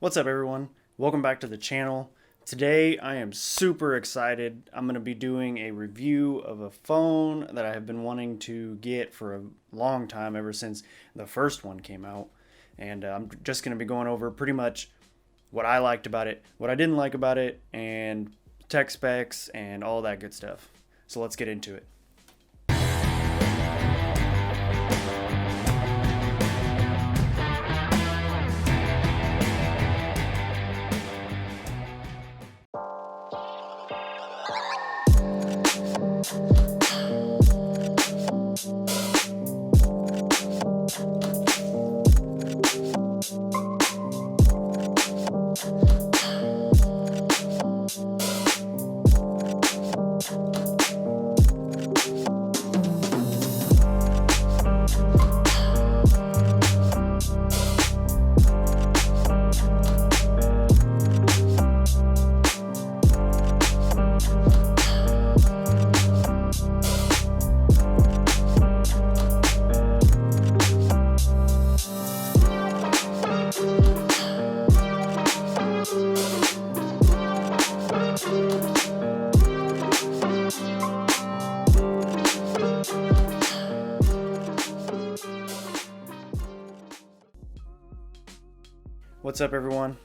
What's up, everyone? Welcome back to the channel. Today I am super excited. I'm going to be doing a review of a phone that I have been wanting to get for a long time, ever since the first one came out. And I'm just going to be going over pretty much what I liked about it, what I didn't like about it, and tech specs and all that good stuff. So let's get into it. What's up, everyone?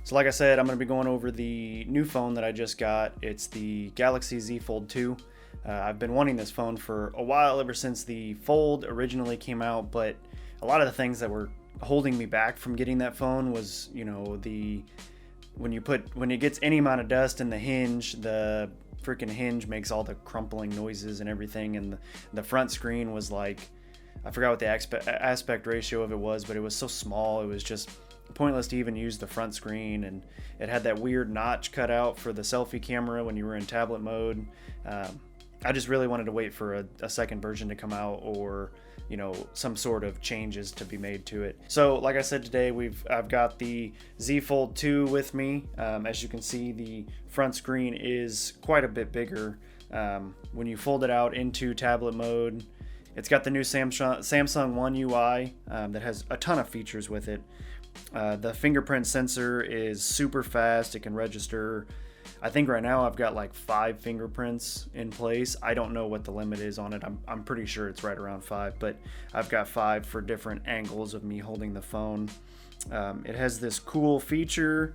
So like I said, I'm going to be going over the new phone that I just got. It's the Galaxy Z Fold 2. I've been wanting this phone for a while, ever since the Fold originally came out, but a lot of the things that were holding me back from getting that phone was, when it gets any amount of dust in the hinge, the freaking hinge makes all the crumpling noises and everything, and the front screen was like, I forgot what the aspect ratio of it was, but it was so small, it was just pointless to even use the front screen, and it had that weird notch cut out for the selfie camera when you were in tablet mode. I just really wanted to wait for a second version to come out, or some sort of changes to be made to it. So like I said, today I've got the Z Fold 2 with me. As you can see, the front screen is quite a bit bigger. When you fold it out into tablet mode, it's got the new Samsung One UI that has a ton of features with it. The fingerprint sensor is super fast. It can register, I think right now I've got like 5 fingerprints in place. I don't know what the limit is on it. I'm pretty sure it's right around 5, but I've got 5 for different angles of me holding the phone. It has this cool feature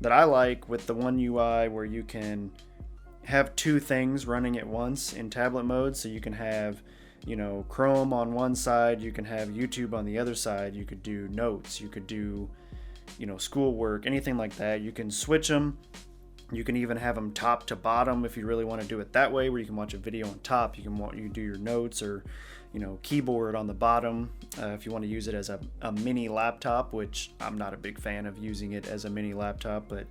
that I like with the One UI, where you can have 2 things running at once in tablet mode. So you can have Chrome on one side, you can have YouTube on the other side, you could do notes, you could do schoolwork, anything like that. You can switch them. You can even have them top to bottom if you really want to do it that way, where you can watch a video on top, you do your notes, or keyboard on the bottom, if you want to use it as a mini laptop, which I'm not a big fan of using it as a mini laptop, but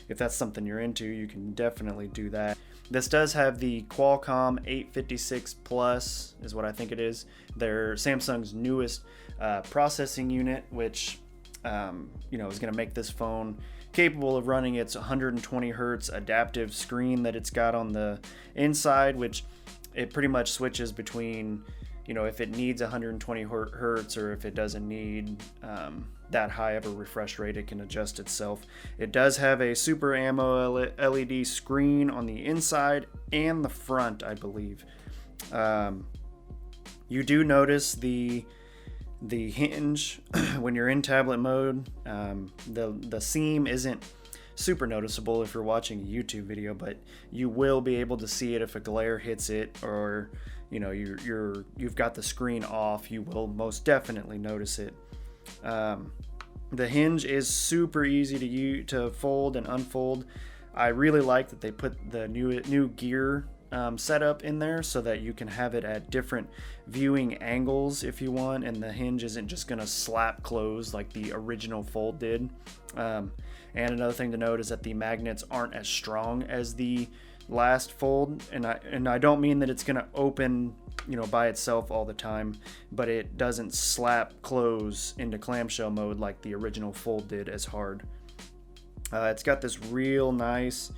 if that's something you're into, you can definitely do that. This does have the Qualcomm 856 Plus, is what I think it is. They're Samsung's newest processing unit, which is going to make this phone capable of running its 120 hertz adaptive screen that it's got on the inside, which it pretty much switches between if it needs 120 hertz or if it doesn't need that high of a refresh rate, it can adjust itself. It does have a Super AMOLED LED screen on the inside and the front, I believe. You do notice the hinge when you're in tablet mode. The seam isn't super noticeable if you're watching a YouTube video, but you will be able to see it if a glare hits it, or you've got the screen off. You will most definitely notice it. The hinge is super easy to fold and unfold. I really like that they put the new gear setup in there, so that you can have it at different viewing angles if you want, and the hinge isn't just gonna slap close like the original Fold did. And another thing to note is that the magnets aren't as strong as the last Fold, and I don't mean that it's gonna open by itself all the time, but it doesn't slap close into clamshell mode like the original Fold did as hard. It's got this real nice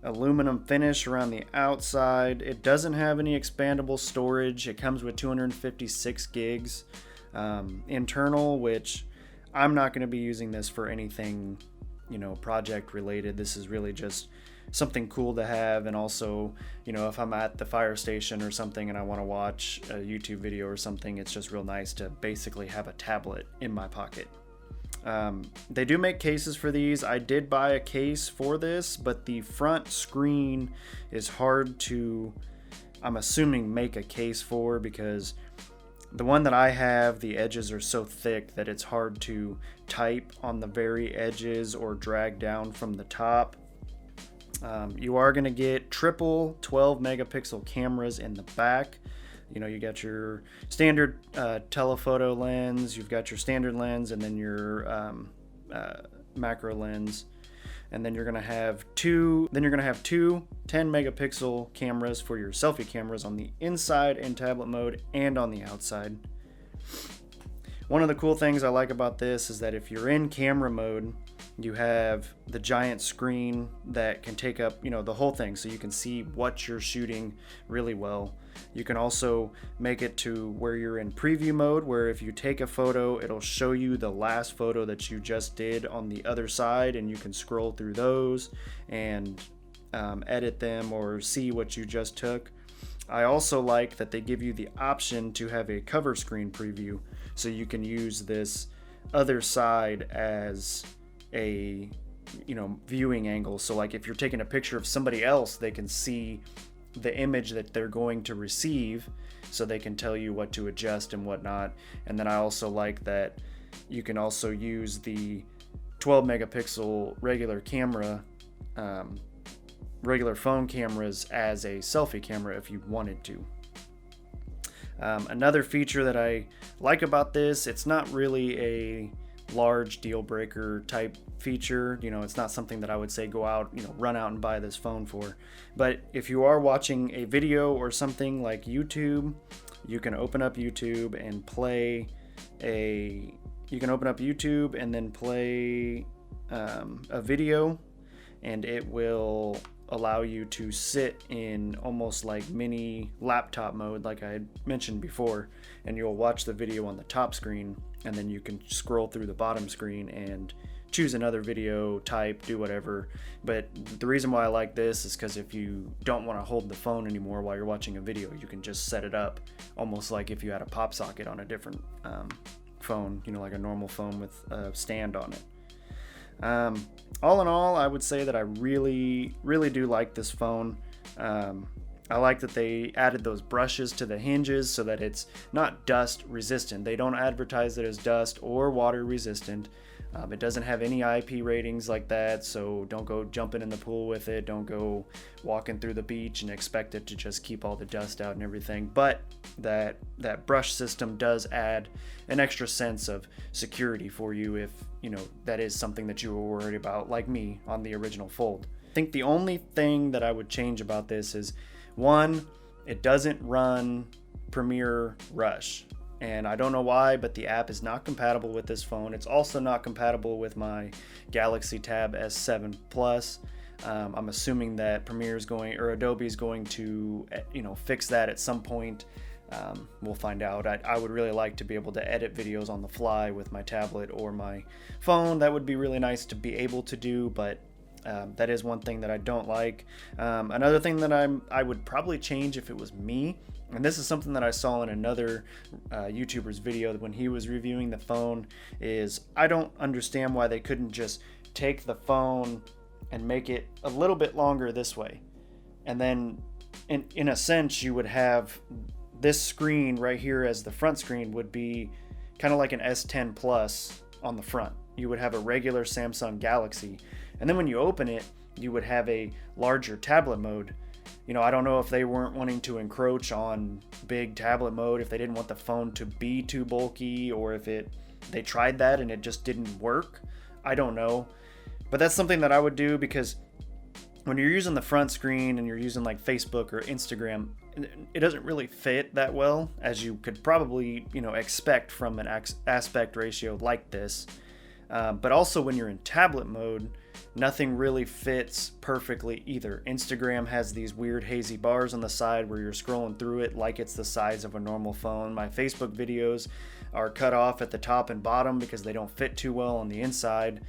aluminum finish around the outside. It doesn't have any expandable storage. It comes with 256 gigs internal, which I'm not going to be using this for anything, project related. This is really just something cool to have. And also, if I'm at the fire station or something and I want to watch a YouTube video or something, it's just real nice to basically have a tablet in my pocket. They do make cases for these. I did buy a case for this, but the front screen is hard to, I'm assuming, make a case for, because the one that I have, the edges are so thick that it's hard to type on the very edges or drag down from the top. You are going to get triple 12 megapixel cameras in the back. You got your standard telephoto lens, you've got your standard lens, and then your macro lens. And then you're going to have two 10 megapixel cameras for your selfie cameras on the inside in tablet mode and on the outside. One of the cool things I like about this is that if you're in camera mode, you have the giant screen that can take up, the whole thing, so you can see what you're shooting really well. You can also make it to where you're in preview mode, where if you take a photo, it'll show you the last photo that you just did on the other side, and you can scroll through those and edit them or see what you just took. I also like that they give you the option to have a cover screen preview, so you can use this other side as a viewing angle. So like if you're taking a picture of somebody else, they can see the image that they're going to receive, so they can tell you what to adjust and whatnot. And then I also like that you can also use the 12 megapixel regular camera, regular phone cameras as a selfie camera if you wanted to. Another feature that I like about this, it's not really a large deal breaker type feature. It's not something that I would say go out, run out and buy this phone for. But if you are watching a video or something like YouTube, you can open up YouTube and play a video, and it will allow you to sit in almost like mini laptop mode, like I had mentioned before, and you'll watch the video on the top screen, and then you can scroll through the bottom screen and choose another video type, do whatever. But the reason why I like this is because if you don't want to hold the phone anymore while you're watching a video, you can just set it up almost like if you had a pop socket on a different phone, like a normal phone with a stand on it. All in all, I would say that I really, really do like this phone. I like that they added those brushes to the hinges so that it's not dust resistant. They don't advertise it as dust or water resistant. It doesn't have any IP ratings like that, so don't go jumping in the pool with it. Don't go walking through the beach and expect it to just keep all the dust out and everything. But that brush system does add an extra sense of security for you if, that is something that you were worried about, like me on the original Fold. I think the only thing that I would change about this is, one, it doesn't run Premiere Rush. And I don't know why, but the app is not compatible with this phone. It's also not compatible with my Galaxy Tab S7 Plus. I'm assuming that Premiere is Adobe is going to, fix that at some point. We'll find out. I would really like to be able to edit videos on the fly with my tablet or my phone. That would be really nice to be able to do, but that is one thing that I don't like. Another thing that I would probably change if it was me, and this is something that I saw in another YouTuber's video when he was reviewing the phone, is I don't understand why they couldn't just take the phone and make it a little bit longer this way. And then in a sense, you would have this screen right here as the front screen would be kind of like an S10 Plus on the front. You would have a regular Samsung Galaxy. And then when you open it, you would have a larger tablet mode. I don't know if they weren't wanting to encroach on big tablet mode, if they didn't want the phone to be too bulky, or if they tried that and it just didn't work. I don't know. But that's something that I would do, because when you're using the front screen and you're using like Facebook or Instagram, it doesn't really fit that well, as you could probably, expect from an aspect ratio like this. But also when you're in tablet mode, nothing really fits perfectly either. Instagram has these weird hazy bars on the side where you're scrolling through it like it's the size of a normal phone. My Facebook videos, are cut off at the top and bottom because they don't fit too well on the inside.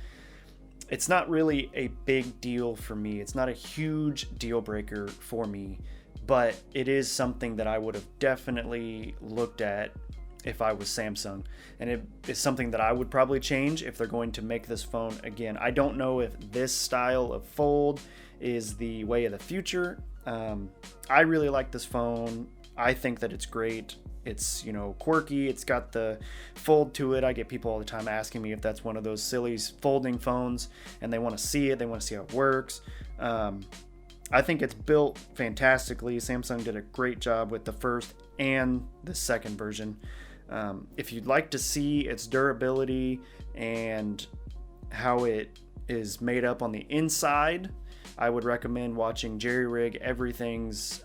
It's not really a big deal for me. It's not a huge deal breaker for me, but it is something that I would have definitely looked at if I was Samsung, and it is something that I would probably change if they're going to make this phone again. I don't know if this style of fold is the way of the future. I really like this phone. I think that it's great. It's, you know, quirky. It's got the fold to it. I get people all the time asking me if that's one of those silly folding phones, and they want to see it. They want to see how it works. I think it's built fantastically. Samsung did a great job with the first and the second version. If you'd like to see its durability and how it is made up on the inside, I would recommend watching Jerry Rig Everything's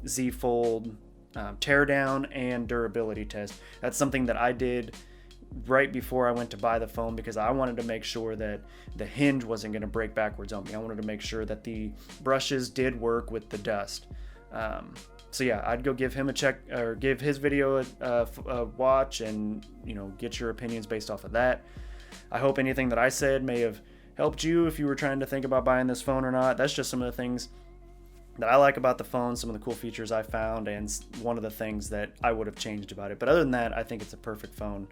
Z Fold teardown and durability test. That's something that I did right before I went to buy the phone because I wanted to make sure that the hinge wasn't going to break backwards on me. I wanted to make sure that the brushes did work with the dust. So yeah, I'd go give him a check, or give his video a watch, and, you know, get your opinions based off of that. I hope anything that I said may have helped you if you were trying to think about buying this phone or not. That's just some of the things that I like about the phone, some of the cool features I found, and one of the things that I would have changed about it. But other than that, I think it's a perfect phone.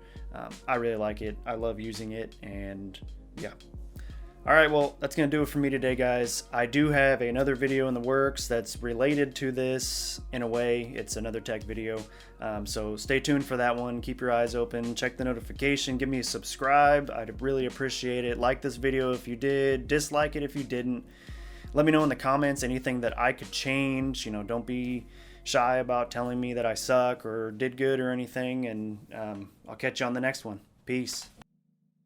I really like it. I love using it, and yeah. All right, well, that's going to do it for me today, guys. I do have another video in the works that's related to this in a way. It's another tech video, so stay tuned for that one. Keep your eyes open. Check the notification. Give me a subscribe. I'd really appreciate it. Like this video if you did. Dislike it if you didn't. Let me know in the comments anything that I could change. You know, don't be shy about telling me that I suck or did good or anything, and I'll catch you on the next one. Peace.